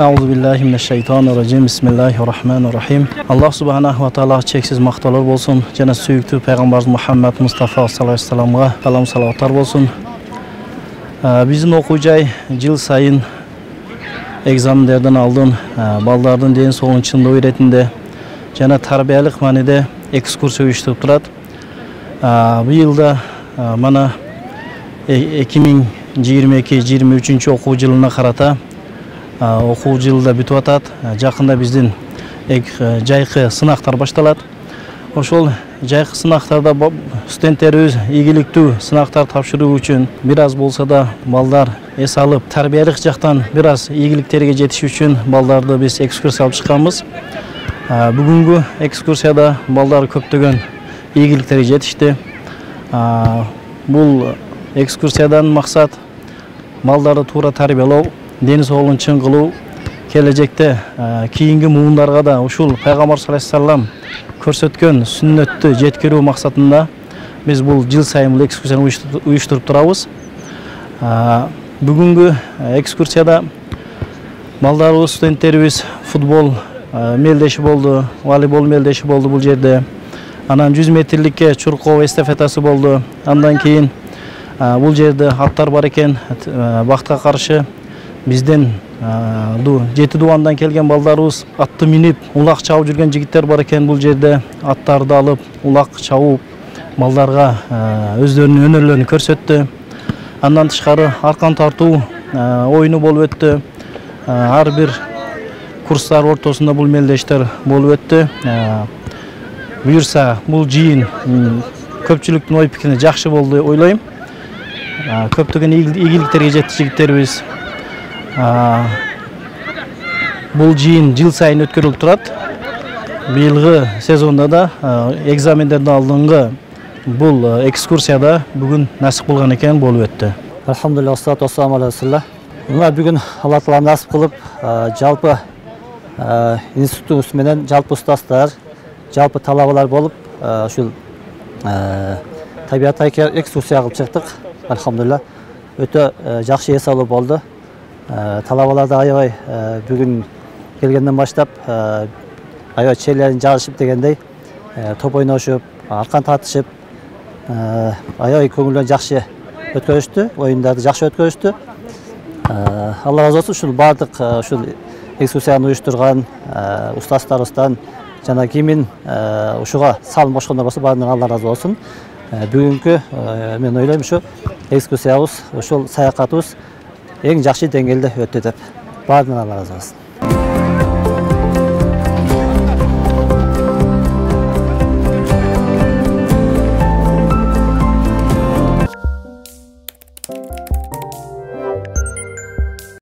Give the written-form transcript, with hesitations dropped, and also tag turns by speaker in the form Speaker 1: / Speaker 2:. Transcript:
Speaker 1: Euzubillahimineşşeytanirracim. Bismillahirrahmanirrahim. Allah subhanahu wa ta'ala çeksiz maqtalar bolsun. Jana süyüktü Peygamberimiz Muhammed Mustafa sallallahu aleyhi ve sellem'e salam salavatlar bolsun. Bizim okuyacay yıl sayın egzaminlerden aldın. Ballardan deyin soğun içinde öğretinde. Jana tarbiyalik manide ekskursiya uyuşturup turat. Bu yılda mana 2022-23 okuu yılına karata okuu yılda бүтүп атат. Жақында біздің жайқы сынақтар башталат. Ошол жайқы сынақтарда студенттерибиз ийгиликтүү сынақтар тапшыруу үчүн бир аз болсо да балдар эс алып, тарбиялык жактан бир аз ийгиликтерге жетиш үчүн балдарды биз экскурсия алып чыкканбыз. Бүгүнкү экскурсияда балдар көптөгөн ийгиликтерге жетишти. Бул экскурсиядан максат балдарды туура тарбиялоо, дени соолун чың кылуу, келечекте кийинки муундарга да ушул Пайгамбар саллаллаху алейхи ва саллям көрсөткөн сүннөттү жеткирүү максатында биз бул жыл сайын бул экскурсияны уюштуруп турабыз. Бүгүнкү экскурсияда балдарыбыз, студенттерибиз футбол мелдеши болду, волейбол мелдеши болду бул жерде. Анан 100 метрликке чуркоо эстафетасы болду. Андан кийин бул жерде аттар бар экен, бактка каршы бизден 7 дуандан келген балдарыбыз атты минип, улак чабып жүргөн жигиттер бар экен бул жерде. Аттарды алып, улак чабып, балдарга өздөрүнүн өнөрлөрүн көрсөттү. Андан тышкары аркан тартуу оюну болуп өттү. Ар бир курстар ортосунда бул мелдештер болуп өттү. Буюрса, бул жыйын көпчүлүктүн ой пикирине жакшы болду ойлойм. Көптөгөн ийгиликтерге жетти жигиттерибиз. Бул жыйын жыл сайын өткөрүлүп турат. Быйылгы сезонда да экзамендердин алдыңкы бул экскурсияда бүгүн насип кылган экен болуп өттү.
Speaker 2: Алхамдулилlah, ассалату вассаламу алейкум рассулуллах. Бүгүн Алла Таала насип кылып, жалпы институтубуз менен жалпы устаздар, жалпы талабалар болуп, ушул табиятка экскурсия кылып чыктык. Алхамдулилlah, өтө жакшы эс алуу болду. Талабалар да аябай бүгүн келгенден баштап аябай челерин жарышып дегендей топ ойношуп, аркан тартышып, аябай көңүлдөн жакшы өткөрүштү, оюндарды жакшы өткөрүштү. Алла разы болсун, ушул бардык ушул экскурсияны уюштурган устаздарыбыздан жана кимин ушуга салым кошкондор болсо баарынан Алла разы болсун. Бүгүнкү мен ойлойм ушу экскурсиябыз, ушул саякатыбыз эң жакшы деңгээлде өттү деп баарынан Алла разы болсун.